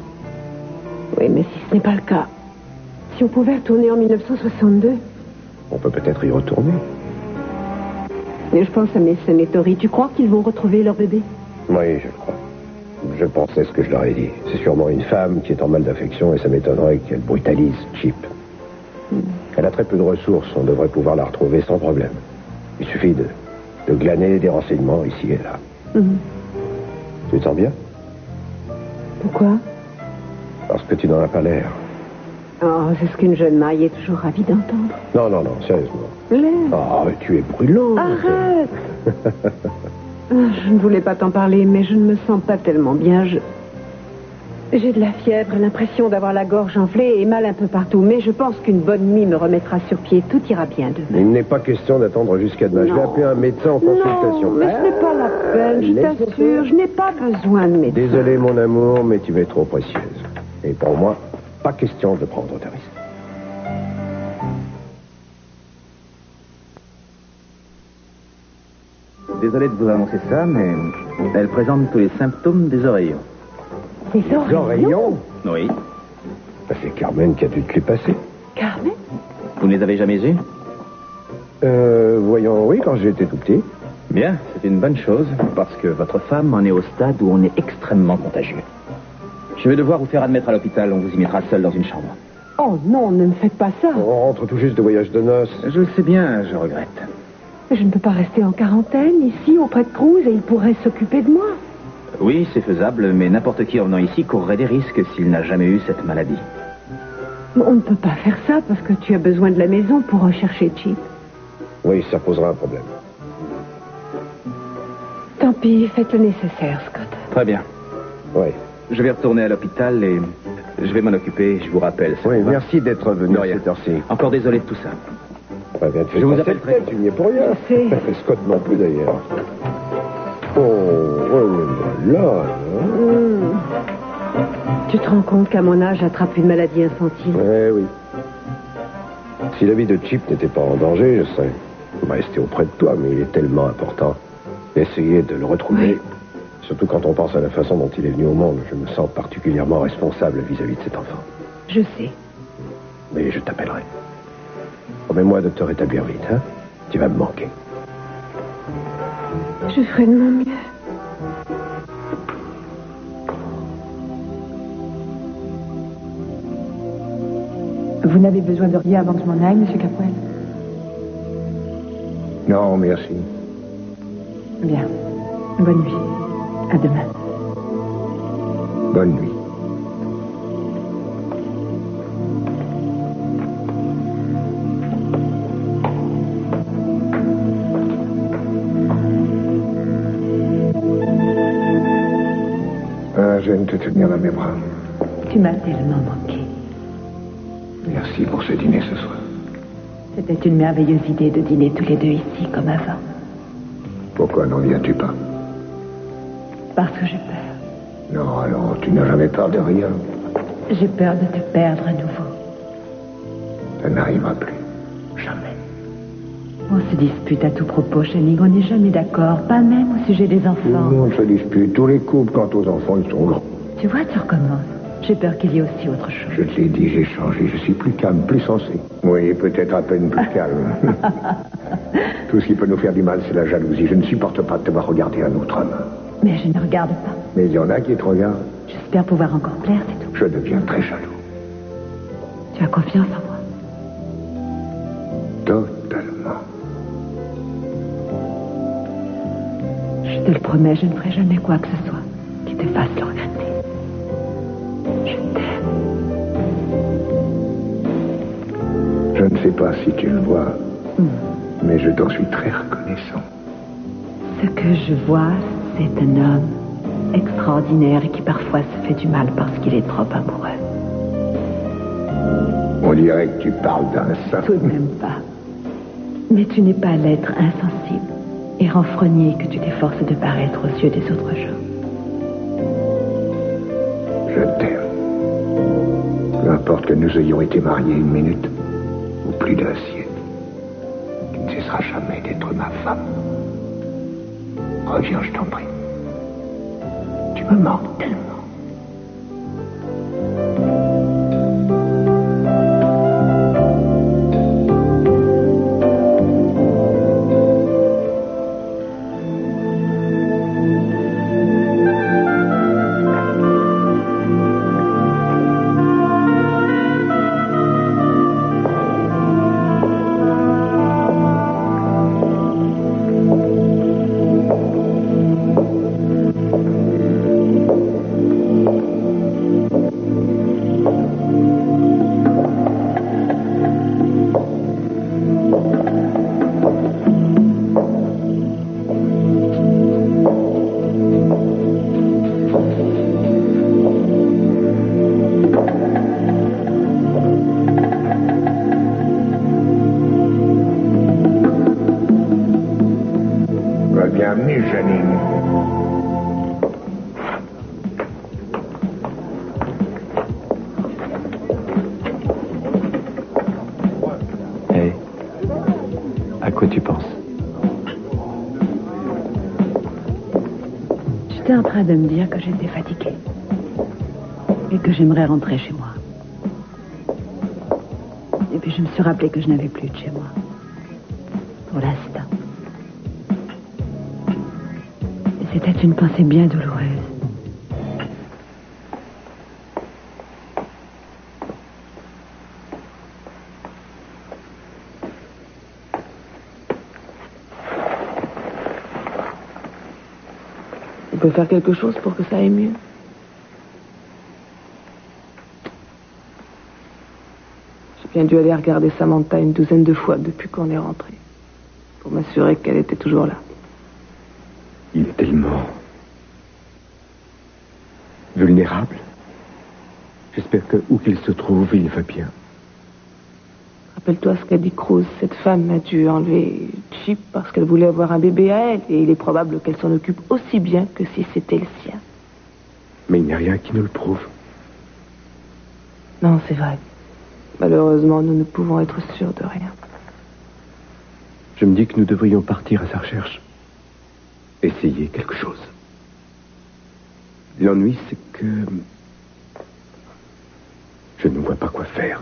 [SPEAKER 11] Oui, mais si ce n'est pas le cas. Si on pouvait retourner en 1962.
[SPEAKER 9] On peut peut-être y retourner.
[SPEAKER 11] Et je pense à Mason et Tori. Tu crois qu'ils vont retrouver leur bébé?
[SPEAKER 9] Oui, je le crois. Je pensais ce que je leur ai dit. C'est sûrement une femme qui est en mal d'affection et ça m'étonnerait qu'elle brutalise Chip. Elle a très peu de ressources. On devrait pouvoir la retrouver sans problème. Il suffit de glaner des renseignements ici et là. Tu te sens bien?
[SPEAKER 11] Pourquoi?
[SPEAKER 9] Parce que tu n'en as pas l'air.
[SPEAKER 11] Oh, c'est ce qu'une jeune mariée est toujours ravie d'entendre.
[SPEAKER 9] Non, sérieusement.
[SPEAKER 11] L'air.
[SPEAKER 9] Oh, tu es brûlante.
[SPEAKER 11] Arrête. Je ne voulais pas t'en parler, mais je ne me sens pas tellement bien. J'ai de la fièvre, l'impression d'avoir la gorge enflée et mal un peu partout. Mais je pense qu'une bonne nuit me remettra sur pied. Tout ira bien demain.
[SPEAKER 9] Il n'est pas question d'attendre jusqu'à demain. Je vais appeler un médecin en consultation.
[SPEAKER 11] Non, mais ce n'est pas la peine, je t'assure. Je n'ai pas besoin de médecin.
[SPEAKER 9] Désolé, mon amour, mais tu es trop précieuse. Et pour moi, pas question de prendre de risques.
[SPEAKER 3] Désolé de vous annoncer ça, mais elle présente tous les symptômes des oreillons.
[SPEAKER 11] Des
[SPEAKER 9] oreillons?
[SPEAKER 3] Oui.
[SPEAKER 9] C'est Carmen qui a dû te les passer.
[SPEAKER 11] Carmen?
[SPEAKER 3] Vous ne les avez jamais eus?
[SPEAKER 9] Voyons, oui, quand j'étais tout petit.
[SPEAKER 3] Bien, c'est une bonne chose, parce que votre femme en est au stade où on est extrêmement contagieux. Je vais devoir vous faire admettre à l'hôpital, on vous y mettra seul dans une chambre.
[SPEAKER 11] Oh non, ne me faites pas ça.
[SPEAKER 9] On rentre tout juste de voyage de noces.
[SPEAKER 3] Je le sais bien, je regrette.
[SPEAKER 11] Je ne peux pas rester en quarantaine ici auprès de Cruz et il pourrait s'occuper de moi.
[SPEAKER 3] Oui, c'est faisable, mais n'importe qui en venant ici courrait des risques s'il n'a jamais eu cette maladie.
[SPEAKER 11] On ne peut pas faire ça parce que tu as besoin de la maison pour rechercher Chip.
[SPEAKER 9] Oui, ça posera un problème.
[SPEAKER 11] Tant pis, faites le nécessaire, Scott.
[SPEAKER 3] Très bien.
[SPEAKER 9] Oui.
[SPEAKER 3] Je vais retourner à l'hôpital et je vais m'en occuper, je vous rappelle.
[SPEAKER 9] Oui, merci d'être venu à cette heure-ci.
[SPEAKER 3] Encore désolé de tout ça.
[SPEAKER 9] Je vous appelle très vite. Tu n'y es pour rien. Scott non plus, d'ailleurs. Oh là là.
[SPEAKER 11] Tu te rends compte qu'à mon âge, j'attrape une maladie infantile?
[SPEAKER 9] Oui. Si la vie de Chip n'était pas en danger, je serais resté auprès de toi, mais il est tellement important d'essayer de le retrouver. Surtout quand on pense à la façon dont il est venu au monde. Je me sens particulièrement responsable vis-à-vis de cet enfant.
[SPEAKER 11] Je sais.
[SPEAKER 9] Mais je t'appellerai. Promets-moi de te rétablir vite, hein? Tu vas me manquer.
[SPEAKER 11] Je ferai de mon mieux.
[SPEAKER 1] Vous n'avez besoin de rien avant que je m'en aille, Monsieur Capoel?
[SPEAKER 2] Non, merci.
[SPEAKER 1] Bien. Bonne nuit. À demain.
[SPEAKER 2] Bonne nuit. J'aime te tenir dans mes bras.
[SPEAKER 1] Tu m'as tellement manqué.
[SPEAKER 2] Merci pour ce dîner ce soir.
[SPEAKER 1] C'était une merveilleuse idée de dîner tous les deux ici, comme avant.
[SPEAKER 2] Pourquoi n'en viens-tu pas?
[SPEAKER 1] Parce que j'ai peur.
[SPEAKER 2] Non, alors, tu n'as jamais peur de rien.
[SPEAKER 1] J'ai peur de te perdre à nouveau.
[SPEAKER 2] Ça n'arrivera plus. Jamais.
[SPEAKER 1] On se dispute à tout propos, Channing. On n'est jamais d'accord, pas même au sujet des enfants.
[SPEAKER 2] Tout le monde se dispute. Tous les couples, quant aux enfants, ils sont grands.
[SPEAKER 1] Tu vois, tu recommences. J'ai peur qu'il y ait aussi autre chose.
[SPEAKER 2] Je te l'ai dit, j'ai changé. Je suis plus calme, plus sensé. Oui, peut-être à peine plus calme. Tout ce qui peut nous faire du mal, c'est la jalousie. Je ne supporte pas de te voir regarder un autre homme.
[SPEAKER 1] Mais je ne regarde pas.
[SPEAKER 2] Mais il y en a qui te regardent.
[SPEAKER 1] J'espère pouvoir encore plaire, c'est tout.
[SPEAKER 2] Je deviens très jaloux.
[SPEAKER 1] Tu as confiance en moi?
[SPEAKER 2] Totalement.
[SPEAKER 1] Je te le promets, je ne ferai jamais quoi que ce soit qui te fasse le regretter. Je t'aime.
[SPEAKER 2] Je ne sais pas si tu le vois, mais je t'en suis très reconnaissant.
[SPEAKER 1] Ce que je vois, c'est un homme extraordinaire et qui parfois se fait du mal parce qu'il est trop amoureux.
[SPEAKER 2] On dirait que tu parles d'un saint.
[SPEAKER 1] Tout de même pas. Mais tu n'es pas l'être insensible et renfrogné que tu t'efforces de paraître aux yeux des autres gens.
[SPEAKER 2] Je t'aime. Peu importe que nous ayons été mariés une minute ou plus d'un siècle, tu ne cesseras jamais d'être ma femme. Reviens, je t'en prie. Tu me manques tellement. Bienvenue, Janine.
[SPEAKER 6] Hey, à quoi tu penses?
[SPEAKER 1] J'étais en train de me dire que j'étais fatiguée et que j'aimerais rentrer chez moi. Et puis je me suis rappelé que je n'avais plus de chez moi. Pour l'instant. Et c'était une pensée bien douloureuse.
[SPEAKER 8] peut faire quelque chose pour que ça aille mieux. J'ai bien dû aller regarder Samantha une douzaine de fois depuis qu'on est rentré, pour m'assurer qu'elle était toujours là.
[SPEAKER 12] Il est tellement vulnérable. J'espère que, où qu'il se trouve, il va bien.
[SPEAKER 8] Rappelle-toi ce qu'a dit Cruz. Cette femme a dû enlever Chip parce qu'elle voulait avoir un bébé à elle, et il est probable qu'elle s'en occupe aussi bien que si c'était le sien.
[SPEAKER 12] Mais il n'y a rien qui nous le prouve.
[SPEAKER 8] Non, c'est vrai. Malheureusement, nous ne pouvons être sûrs de rien.
[SPEAKER 12] Je me dis que nous devrions partir à sa recherche. Essayer quelque chose. L'ennui, c'est que je ne vois pas quoi faire.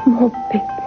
[SPEAKER 4] Mon bébé.